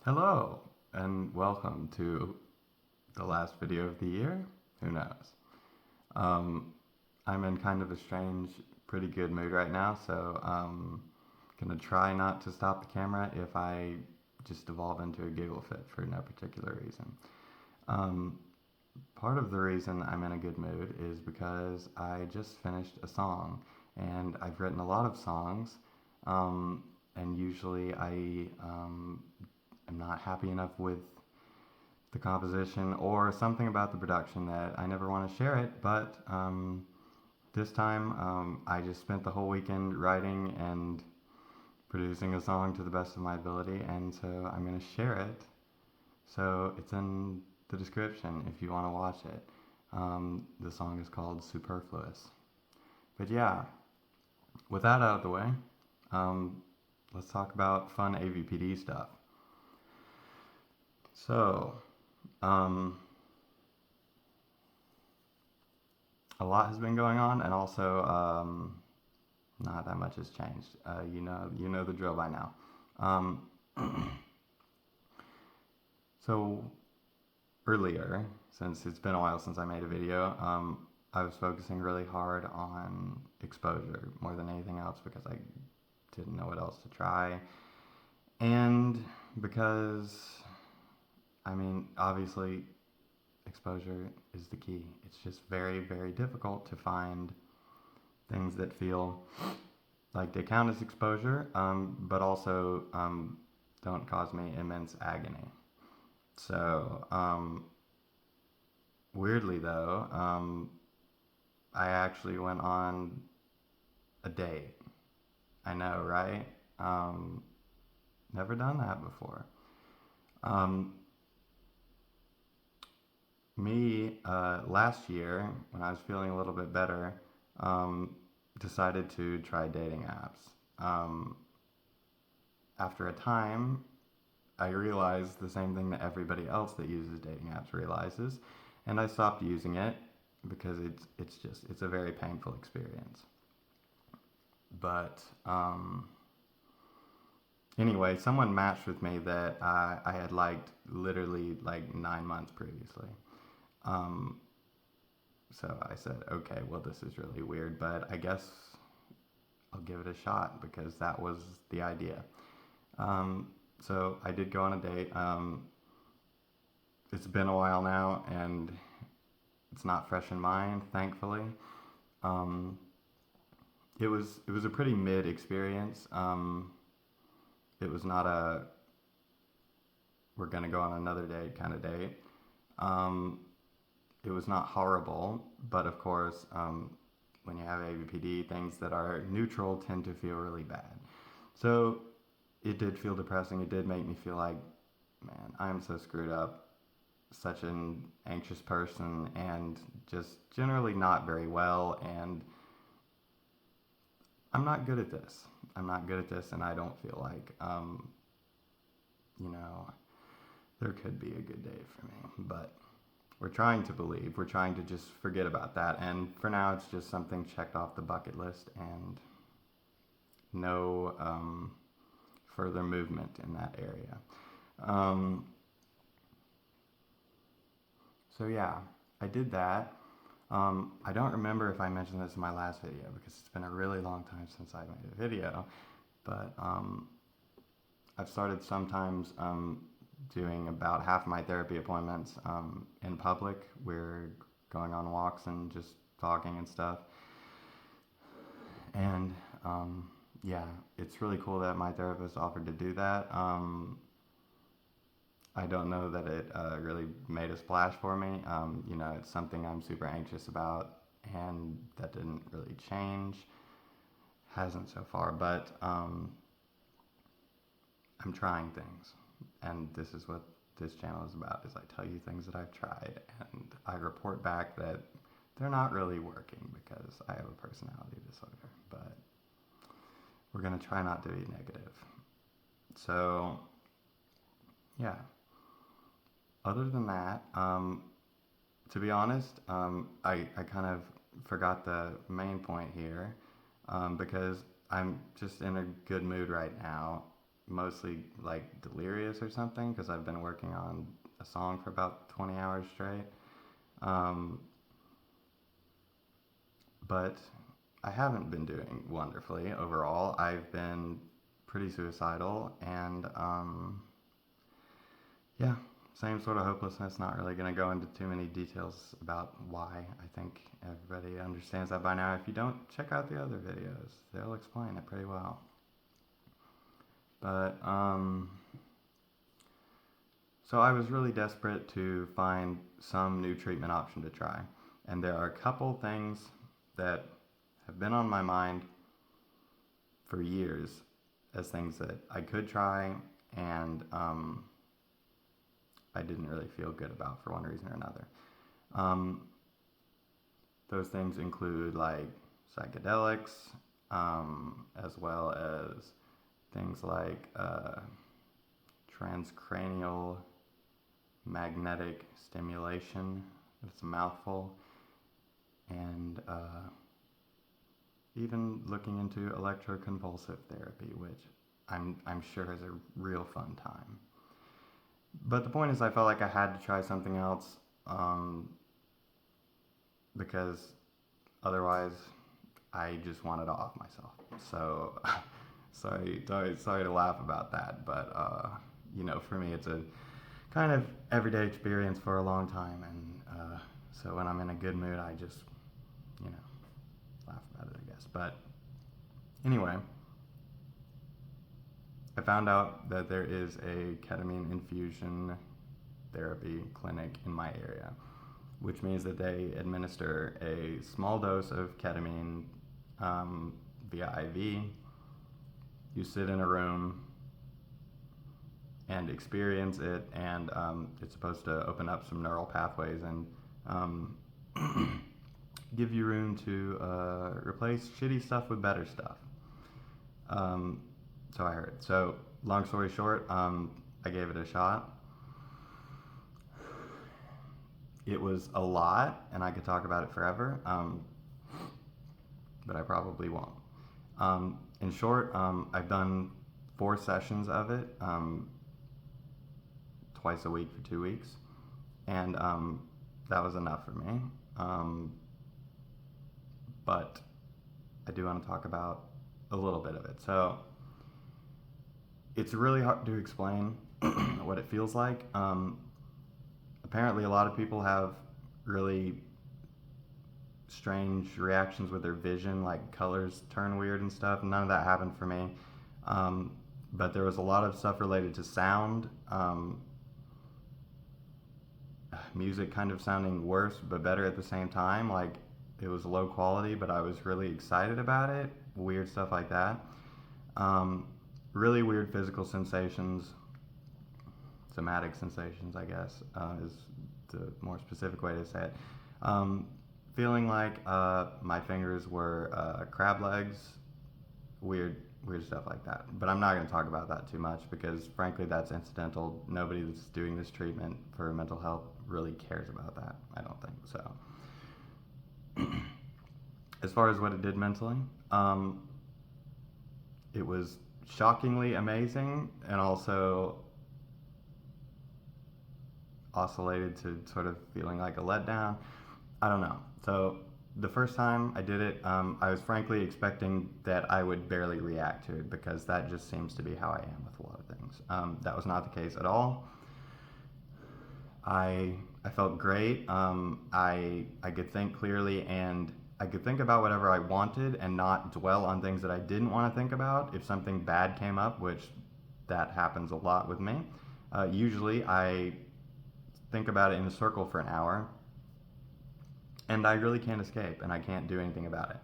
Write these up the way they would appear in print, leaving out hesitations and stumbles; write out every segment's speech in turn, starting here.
Hello, and welcome to the last video of the year. Who knows? Um, I'm in kind of a strange, pretty good mood right now, so I'm gonna try not to stop the camera if I just devolve into a giggle fit for no particular reason. Um, Part of the reason I'm in a good mood is because I just finished a song, and I've written a lot of songs, um, and usually I am not happy enough with the composition or something about the production that I never want to share it, but this time I just spent the whole weekend writing and producing a song to the best of my ability, and so I'm going to share it. So it's in the description if you want to watch it. The song is called Superfluous. But yeah, with that out of the way, um, let's talk about fun AvPD stuff. So, um, a lot has been going on, and also not that much has changed. You know the drill by now. Um, so earlier, since it's been a while since I made a video, I was focusing really hard on exposure more than anything else because I didn't know what else to try, and because obviously exposure is the key. It's just very, very difficult to find things that feel like they count as exposure, but also don't cause me immense agony. So, weirdly though, I actually went on a date. I know, right? Um, Never done that before. Um, Last year, when I was feeling a little bit better, um, decided to try dating apps. Um, After a time, I realized the same thing that everybody else that uses dating apps realizes, and I stopped using it because it's a very painful experience. But anyway, someone matched with me that I had liked literally like 9 months previously. Um, so I said, okay, well this is really weird, but I guess I'll give it a shot because that was the idea. So I did go on a date. It's been a while now, and it's not fresh in mind, thankfully. Um, it was a pretty mid experience. It was not a we're gonna go on another date kind of date. Um, it was not horrible, but of course, when you have AvPD, things that are neutral tend to feel really bad. So it did feel depressing. It did make me feel like, man, I'm so screwed up, such an anxious person, and just generally not very well. And I'm not good at this. I'm not good at this, and I don't feel like, you know, there could be a good day for me. But we're trying to believe. We're trying to just forget about that. And for now, it's just something checked off the bucket list, and no further movement in that area. Um, so yeah, I did that. I don't remember if I mentioned this in my last video because it's been a really long time since I made a video, but I've started sometimes doing about half of my therapy appointments in public. We're going on walks and just talking and stuff. And yeah, it's really cool that my therapist offered to do that. I don't know that it really made a splash for me. It's something I'm super anxious about, and that didn't really change. Hasn't so far, but I'm trying things, and this is what this channel is about. Is I tell you things that I've tried, and I report back that they're not really working because I have a personality disorder. But we're gonna try not to be negative. So yeah. Other than that, to be honest, I kind of forgot the main point here because I'm just in a good mood right now mostly like delirious or something because I've been working on a song for about 20 hours straight. But I haven't been doing wonderfully overall. I've been pretty suicidal, and yeah, same sort of hopelessness. Not really going to go into too many details about why. I think everybody understands that by now. If you don't, check out the other videos. They'll explain it pretty well. But, so I was really desperate to find some new treatment option to try. And there are a couple things that have been on my mind for years as things that I could try, and I didn't really feel good about for one reason or another. Those things include like psychedelics, as well as things like transcranial magnetic stimulation. It's a mouthful. And even looking into electroconvulsive therapy, which I'm sure is a real fun time. But the point is, I felt like I had to try something else, because otherwise I just wanted to off myself. So sorry to laugh about that, but for me it's a kind of everyday experience for a long time, and so when I'm in a good mood, I just laugh about it, I guess. But anyway, I found out that there is a ketamine infusion therapy clinic in my area, which means that they administer a small dose of ketamine via IV. You sit in a room and experience it, and it's supposed to open up some neural pathways and give you room to replace shitty stuff with better stuff. So I heard. So long story short, I gave it a shot. It was a lot, and I could talk about it forever, but I probably won't. In short, I've done 4 sessions of it, twice a week for 2 weeks, and that was enough for me. But I do want to talk about a little bit of it. So it's really hard to explain what it feels like. Apparently a lot of people have really strange reactions with their vision, like colors turn weird and stuff. None of that happened for me. But there was a lot of stuff related to sound, music kind of sounding worse but better at the same time. Like it was low quality, but I was really excited about it. Weird stuff like that. Really weird physical sensations, somatic sensations, I guess, is the more specific way to say it. Feeling like my fingers were crab legs, weird stuff like that. But I'm not going to talk about that too much because, frankly, that's incidental. Nobody that's doing this treatment for mental health really cares about that, I don't think. So as far as what it did mentally, it was shockingly amazing, and also oscillated to sort of feeling like a letdown. I don't know. So the first time I did it, I was frankly expecting that I would barely react to it because that just seems to be how I am with a lot of things. That was not the case at all. I felt great. I could think clearly, and I could think about whatever I wanted and not dwell on things that I didn't want to think about. If something bad came up, which that happens a lot with me, usually I think about it in a circle for an hour, and I really can't escape, and I can't do anything about it.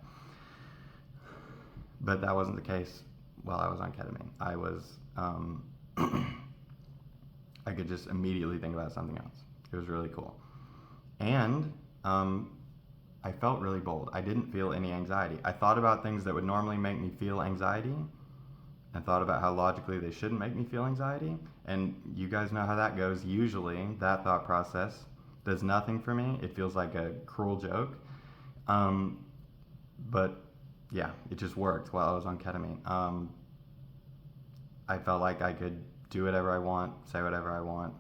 But that wasn't the case while I was on ketamine. I was, I could just immediately think about something else. It was really cool. And I felt really bold. I didn't feel any anxiety. I thought about things that would normally make me feel anxiety, and thought about how logically they shouldn't make me feel anxiety. And you guys know how that goes. Usually, that thought process does nothing for me. It feels like a cruel joke. But yeah, it just worked while I was on ketamine. I felt like I could do whatever I want, say whatever I want.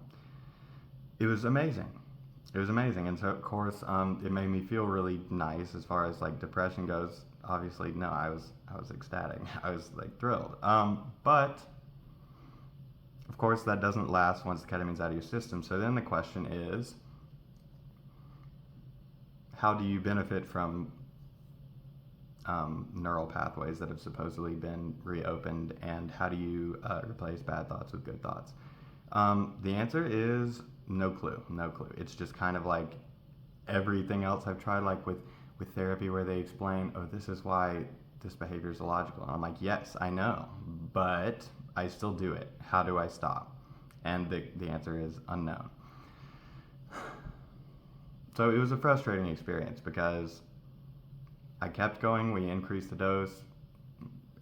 It was amazing. It was amazing, and so of course, it made me feel really nice as far as like depression goes. Obviously, no, I was ecstatic. I was like thrilled. But of course, that doesn't last once the ketamine's out of your system. So then the question is, how do you benefit from neural pathways that have supposedly been reopened, and how do you replace bad thoughts with good thoughts? The answer is no clue. No clue. It's just kind of like everything else I've tried, like with therapy, where they explain, oh, this is why this behavior is illogical. And I'm like, yes, I know, but I still do it. How do I stop? And the answer is unknown. So it was a frustrating experience because I kept going. We increased the dose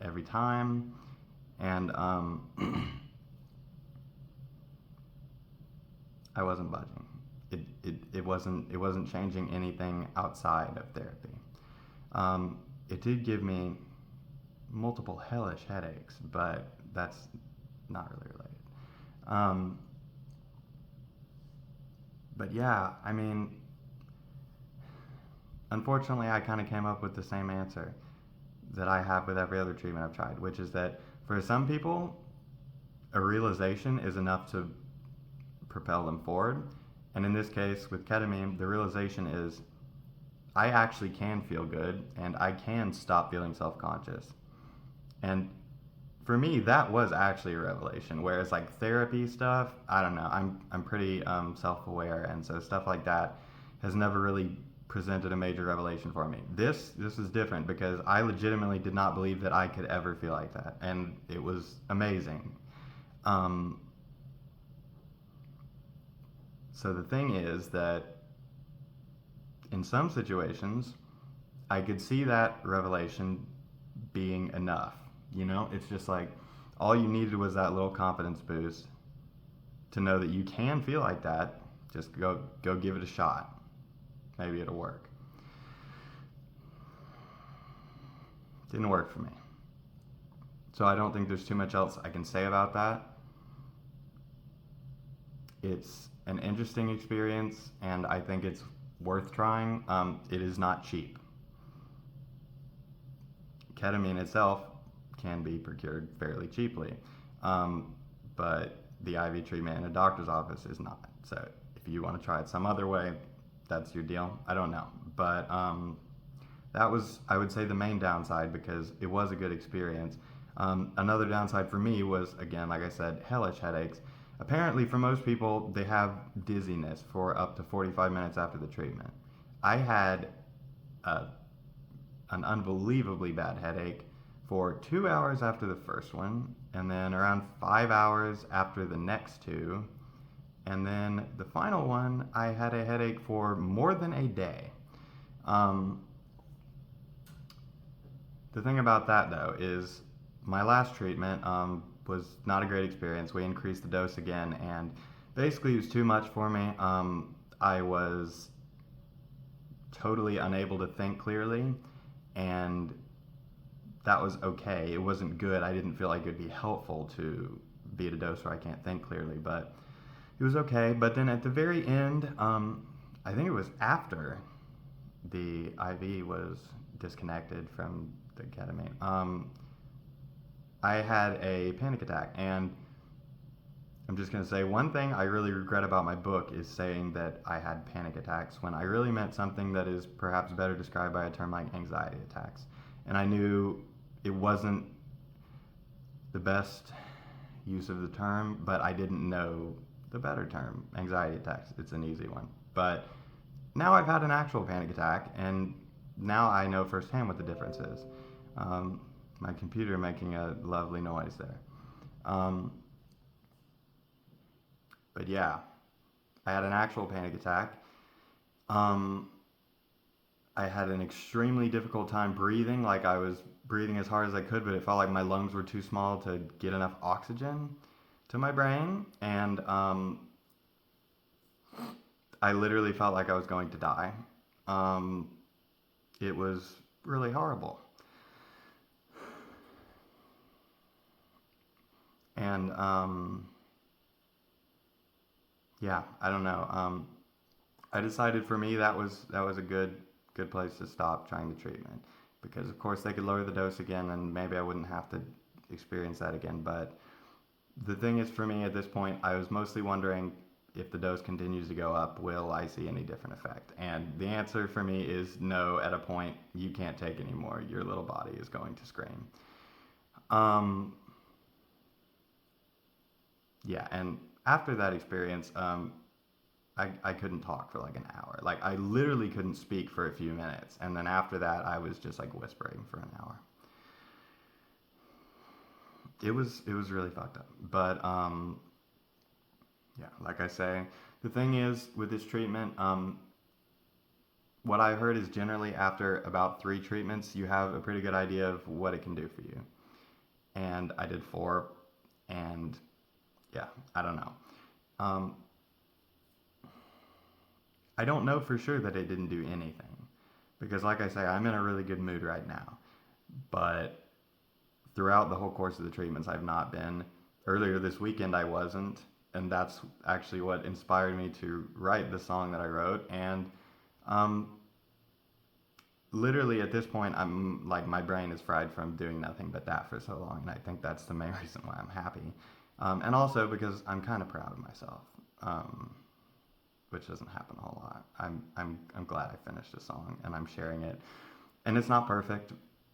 every time, and I wasn't budging. It wasn't changing anything outside of therapy. It did give me multiple hellish headaches, but that's not really related. But yeah, I mean, unfortunately, I kind of came up with the same answer that I have with every other treatment I've tried, which is that for some people, a realization is enough to propel them forward. And in this case, with ketamine, the realization is I actually can feel good and I can stop feeling self-conscious. And for me, that was actually a revelation. Whereas like therapy stuff, I don't know, I'm pretty self-aware, and so stuff like that has never really presented a major revelation for me. This is different because I legitimately did not believe that I could ever feel like that, and it was amazing. So the thing is that in some situations, I could see that revelation being enough. You know, it's just like all you needed was that little confidence boost to know that you can feel like that. Just go give it a shot. Maybe it'll work. Didn't work for me. So I don't think there's too much else I can say about that. It's an interesting experience, and I think it's worth trying. It is not cheap. Ketamine itself can be procured fairly cheaply, but the IV treatment in a doctor's office is not. So if you want to try it some other way, that's your deal. I don't know, but that was, I would say, the main downside because it was a good experience. Another downside for me was, again, like I said, hellish headaches. Apparently, for most people, they have dizziness for up to 45 minutes after the treatment. I had an unbelievably bad headache for 2 hours after the first one, and then around 5 hours after the next two, and then the final one, I had a headache for more than a day. The thing about that, though, is my last treatment was not a great experience. We increased the dose again, and basically it was too much for me. I was totally unable to think clearly, and that was okay. It wasn't good. I didn't feel like it would be helpful to be at a dose where I can't think clearly, but it was okay. But then at the very end, I think it was after the IV was disconnected from the ketamine, I had a panic attack. And I'm just going to say one thing I really regret about my book is saying that I had panic attacks when I really meant something that is perhaps better described by a term like anxiety attacks. And I knew it wasn't the best use of the term, but I didn't know the better term, anxiety attacks. It's an easy one. But now I've had an actual panic attack, and now I know firsthand what the difference is. My computer making a lovely noise there. But yeah, I had an actual panic attack. I had an extremely difficult time breathing, like I was breathing as hard as I could, but it felt like my lungs were too small to get enough oxygen to my brain, and I literally felt like I was going to die. It was really horrible. And yeah, I don't know. I decided for me that was a good place to stop trying the treatment, because of course they could lower the dose again and maybe I wouldn't have to experience that again. But the thing is, for me at this point, I was mostly wondering, if the dose continues to go up, will I see any different effect? And the answer for me is no. At a point, you can't take anymore. Your little body is going to scream. Um, yeah, and after that experience, I couldn't talk for like an hour. Like, I literally couldn't speak for a few minutes. And then after that, I was just like whispering for an hour. It was really fucked up. But yeah, like I say, the thing is with this treatment, what I heard is generally after about 3 treatments, you have a pretty good idea of what it can do for you. And I did 4, and yeah, I don't know. Um, I don't know for sure that it didn't do anything, because, like I say, I'm in a really good mood right now. But throughout the whole course of the treatments, I've not been. Earlier this weekend, I wasn't, and that's actually what inspired me to write the song that I wrote. And um, literally at this point, I'm like, my brain is fried from doing nothing but that for so long, and I think that's the main reason why I'm happy. And also because I'm kind of proud of myself, um, which doesn't happen a whole lot. I'm glad I finished the song and I'm sharing it. And it's not perfect,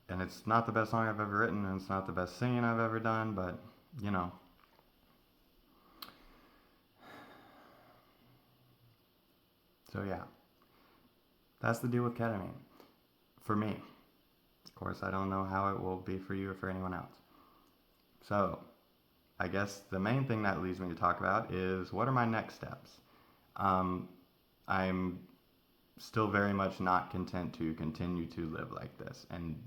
and it's not the best song I've ever written, and it's not the best singing I've ever done, but you know. So yeah, that's the deal with ketamine for me. Of course, I don't know how it will be for you or for anyone else. So I guess the main thing that leads me to talk about is, what are my next steps? Um, I'm still very much not content to continue to live like this and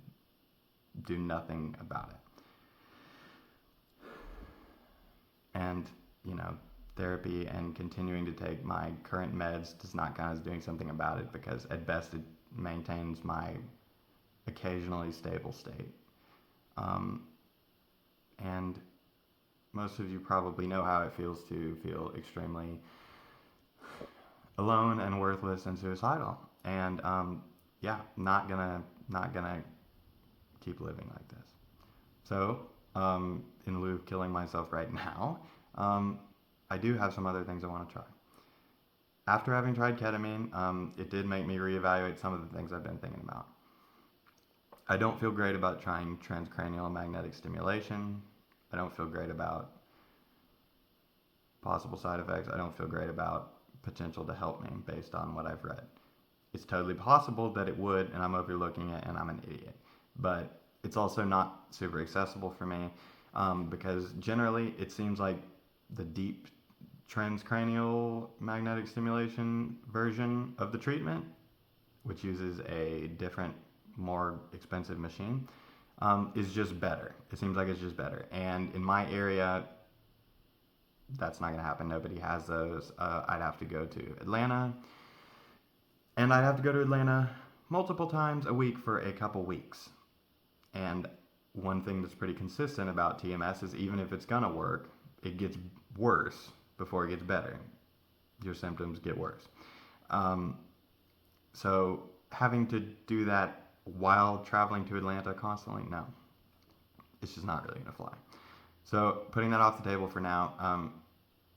do nothing about it. And, you know, therapy and continuing to take my current meds does not count as doing something about it, because at best it maintains my occasionally stable state. Um, and most of you probably know how it feels to feel extremely alone and worthless and suicidal. And yeah, not gonna keep living like this. So, in lieu of killing myself right now, um, I do have some other things I want to try. After having tried ketamine, it did make me reevaluate some of the things I've been thinking about. I don't feel great about trying transcranial magnetic stimulation. I don't feel great about possible side effects. I don't feel great about potential to help me based on what I've read. It's totally possible that it would, and I'm overlooking it, and I'm an idiot. But it's also not super accessible for me, because generally it seems like the deep transcranial magnetic stimulation version of the treatment, which uses a different, more expensive machine, is just better. It seems like it's just better. And in my area, that's not going to happen. Nobody has those. I'd have to go to Atlanta, and I'd have to go to Atlanta multiple times a week for a couple weeks. And one thing that's pretty consistent about TMS is, even if it's going to work, it gets worse before it gets better. Your symptoms get worse. Um, so having to do that while traveling to Atlanta constantly, no, it's just not really going to fly. So putting that off the table for now,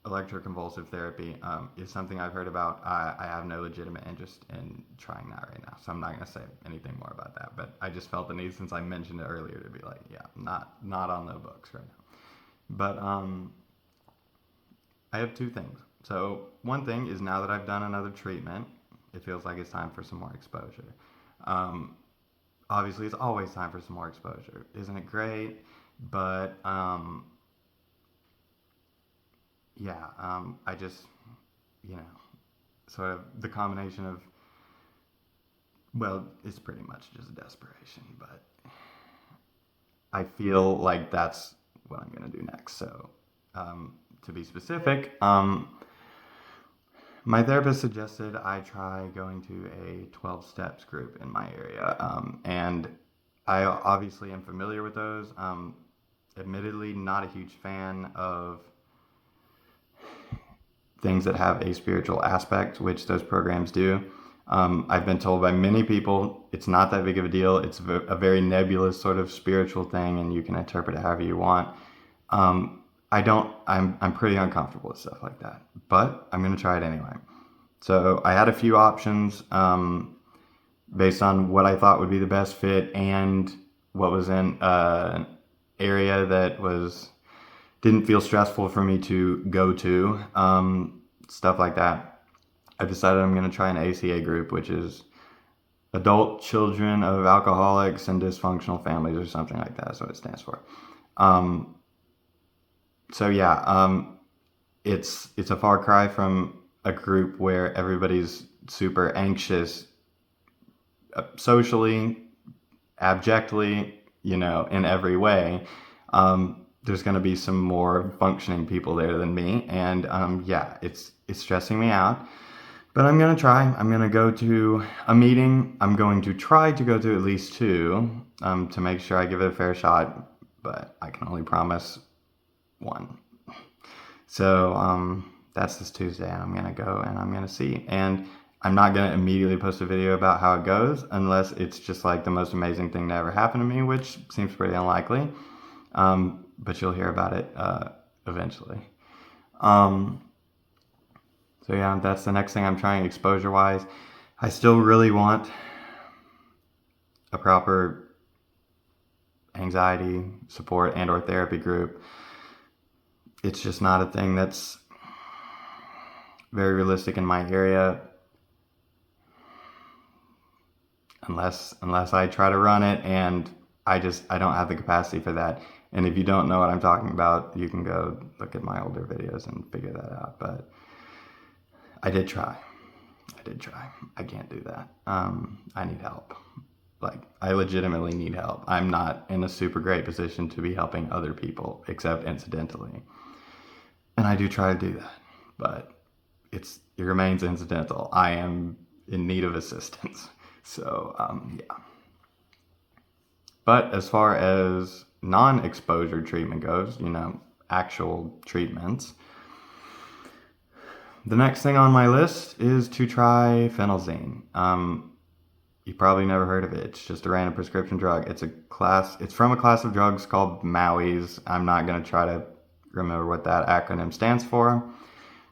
electroconvulsive therapy is something I've heard about. I have no legitimate interest in trying that right now, so I'm not going to say anything more about that. But I just felt the need, since I mentioned it earlier, to be like, yeah, not on the books right now. But I have 2 things. So one thing is, now that I've done another treatment, it feels like it's time for some more exposure. Um, Obviously, it's always time for some more exposure. Isn't it great? But yeah, I just, you know, sort of the combination of, well, it's pretty much just desperation, but I feel like that's what I'm going to do next. So, to be specific, my therapist suggested I try going to a 12 steps group in my area, and I obviously am familiar with those. admittedly not a huge fan of things that have a spiritual aspect, which those programs do. I've been told by many people it's not that big of a deal. It's a very nebulous sort of spiritual thing, and you can interpret it however you want. I'm pretty uncomfortable with stuff like that, but I'm going to try it anyway. So I had a few options based on what I thought would be the best fit and what was in an area that didn't feel stressful for me to go to, stuff like that. I decided I'm going to try an ACA group, which is Adult Children of Alcoholics and Dysfunctional Families, or something like that. That's what it stands for. It's a far cry from a group where everybody's super anxious socially, abjectly, in every way. There's going to be some more functioning people there than me, and it's stressing me out. But I'm going to try. I'm going to go to a meeting. I'm going to try to go to at least 2 to make sure I give it a fair shot, but I can only promise 1. So that's this Tuesday, and I'm going to go and I'm going to see. And I'm not going to immediately post a video about how it goes unless it's just like the most amazing thing to ever happen to me, which seems pretty unlikely. But you'll hear about it eventually. So yeah, that's the next thing I'm trying exposure-wise. I still really want a proper anxiety support and or therapy group. It's just not a thing that's very realistic in my area unless I try to run it, and I don't have the capacity for that. And if you don't know what I'm talking about, you can go look at my older videos and figure that out. But I did try. I can't do that. I need help. I legitimately need help. I'm not in a super great position to be helping other people, except incidentally. And I do try to do that, but it remains incidental. I am in need of assistance. So, yeah. But as far as non-exposure treatment goes, actual treatments, the next thing on my list is to try phenelzine. You probably never heard of it. It's just a random prescription drug. It's from a class of drugs called MAOIs. I'm not going to try to remember what that acronym stands for.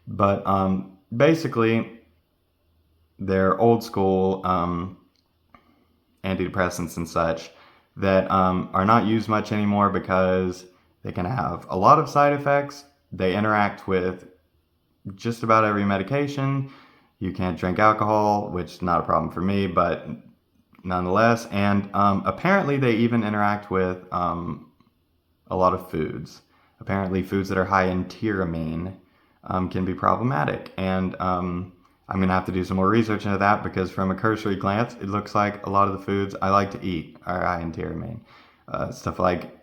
But basically, they're old school antidepressants and such that are not used much anymore because they can have a lot of side effects. They interact with just about every medication. You can't drink alcohol, which is not a problem for me, but nonetheless. And apparently they even interact with a lot of foods. Apparently foods that are high in tyramine can be problematic. And I'm going to have to do some more research into that, because from a cursory glance, it looks like a lot of the foods I like to eat are high in tyramine. Stuff like,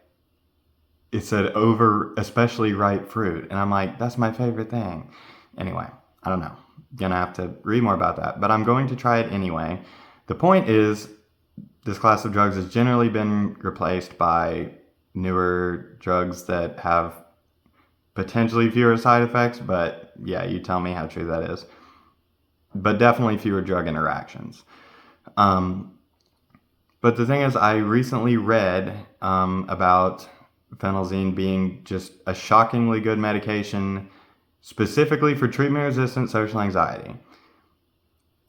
it said over especially ripe fruit. And I'm like, that's my favorite thing. Anyway, I don't know. Gonna have to read more about that, but I'm going to try it anyway. The point is, this class of drugs has generally been replaced by newer drugs that have potentially fewer side effects, but yeah, you tell me how true that is. But definitely fewer drug interactions. But the thing is, I recently read about phenelzine being just a shockingly good medication specifically for treatment-resistant social anxiety.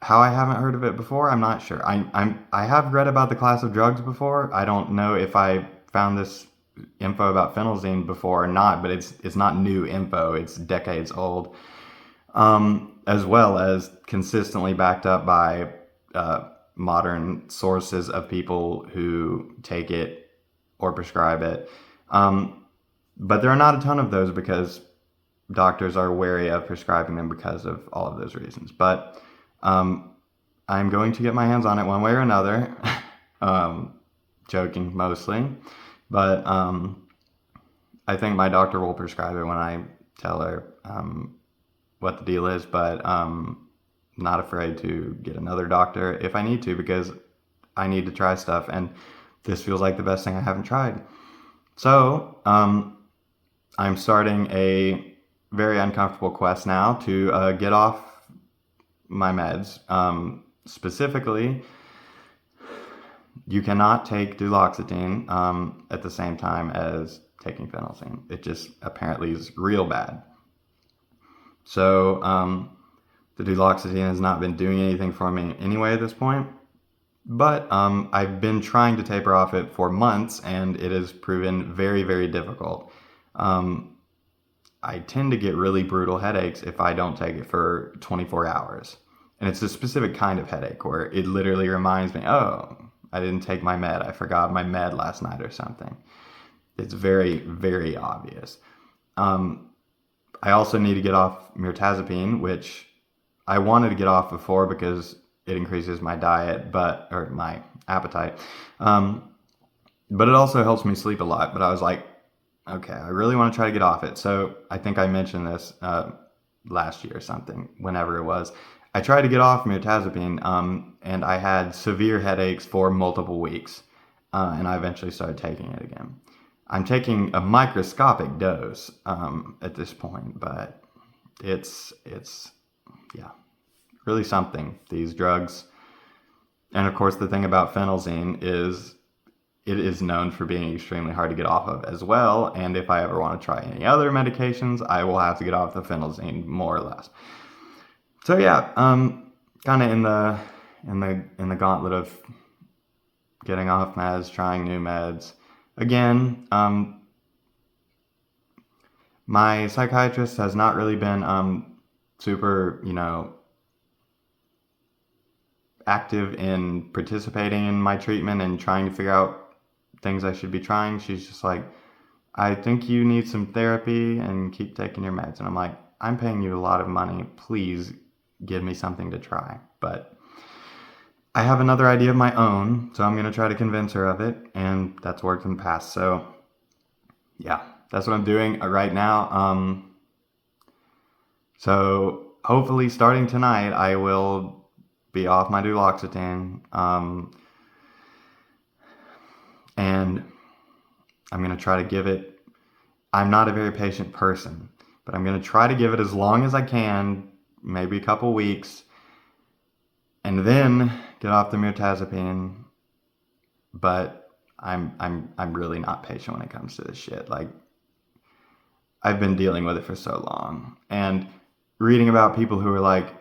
How I haven't heard of it before, I'm not sure. I have read about the class of drugs before. I don't know if I found this info about phenelzine before or not, but it's not new info. It's decades old, as well as consistently backed up by modern sources of people who take it or prescribe it. But there are not a ton of those because doctors are wary of prescribing them because of all of those reasons. But I'm going to get my hands on it one way or another. Joking mostly. But I think my doctor will prescribe it when I tell her what the deal is. But I'm not afraid to get another doctor if I need to, because I need to try stuff. And this feels like the best thing I haven't tried. So, I'm starting a very uncomfortable quest now to get off my meds. Specifically, you cannot take duloxetine at the same time as taking phenelzine. It just apparently is real bad. So the duloxetine has not been doing anything for me anyway at this point. But I've been trying to taper off it for months, and it has proven very, very difficult. I tend to get really brutal headaches if I don't take it for 24 hours. And it's a specific kind of headache where it literally reminds me, oh, I didn't take my med. I forgot my med last night or something. It's very, very obvious. I also need to get off mirtazapine, which I wanted to get off before because it increases my diet, or my appetite. But it also helps me sleep a lot. But I was like, okay, I really want to try to get off it. So I think I mentioned this last year or something, whenever it was. I tried to get off mirtazapine, and I had severe headaches for multiple weeks, and I eventually started taking it again. I'm taking a microscopic dose at this point, but it's really something, these drugs. And of course, the thing about phenelzine is it is known for being extremely hard to get off of as well. And if I ever want to try any other medications, I will have to get off the phenelzine more or less. So yeah, kind of in the gauntlet of getting off meds, trying new meds. Again, my psychiatrist has not really been super, active in participating in my treatment and trying to figure out things I should be trying. She's just like, I think you need some therapy and keep taking your meds. And I'm like, I'm paying you a lot of money. Please give me something to try. But I have another idea of my own, so I'm going to try to convince her of it, and that's worked in the past. So yeah, that's what I'm doing right now. So hopefully starting tonight, I will be off my duloxetine, and I'm going to try to give it, I'm not a very patient person, but I'm going to try to give it as long as I can, maybe a couple weeks, and then get off the mirtazapine. But I'm really not patient when it comes to this shit. Like, I've been dealing with it for so long, and reading about people who are like,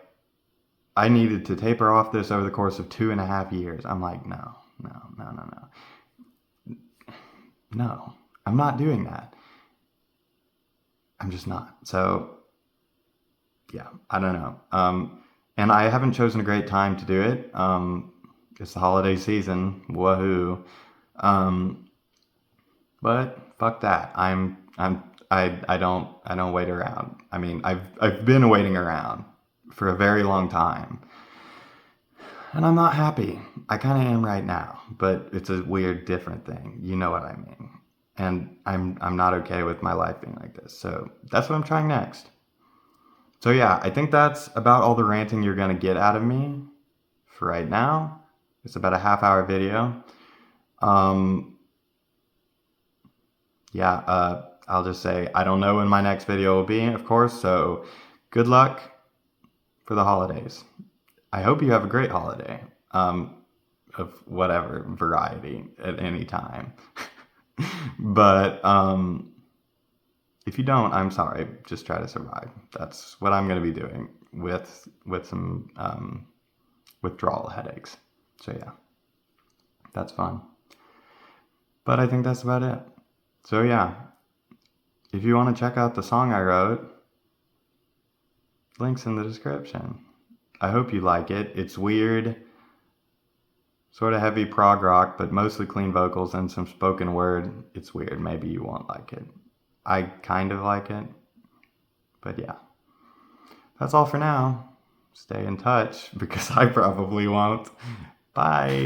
I needed to taper off this over the course of 2.5 years. I'm like, no, I'm not doing that. I'm just not. So yeah, I don't know. And I haven't chosen a great time to do it. It's the holiday season, woohoo. But fuck that. I don't wait around. I mean, I've been waiting around for a very long time, and I'm not happy. I kind of am right now, but it's a weird, different thing. You know what I mean? And I'm not okay with my life being like this. So that's what I'm trying next. So yeah, I think that's about all the ranting you're gonna get out of me for right now. It's about a half-hour video. I'll just say I don't know when my next video will be, of course. So good luck for the holidays. I hope you have a great holiday, of whatever variety at any time. But if you don't, I'm sorry. Just try to survive. That's what I'm going to be doing with some withdrawal headaches. So yeah, that's fun. But I think that's about it. So yeah, if you want to check out the song I wrote, links in the description. I hope you like it. It's weird, sort of heavy prog rock, but mostly clean vocals and some spoken word. It's weird. Maybe you won't like it. I kind of like it. But yeah, that's all for now. Stay in touch because I probably won't. Bye.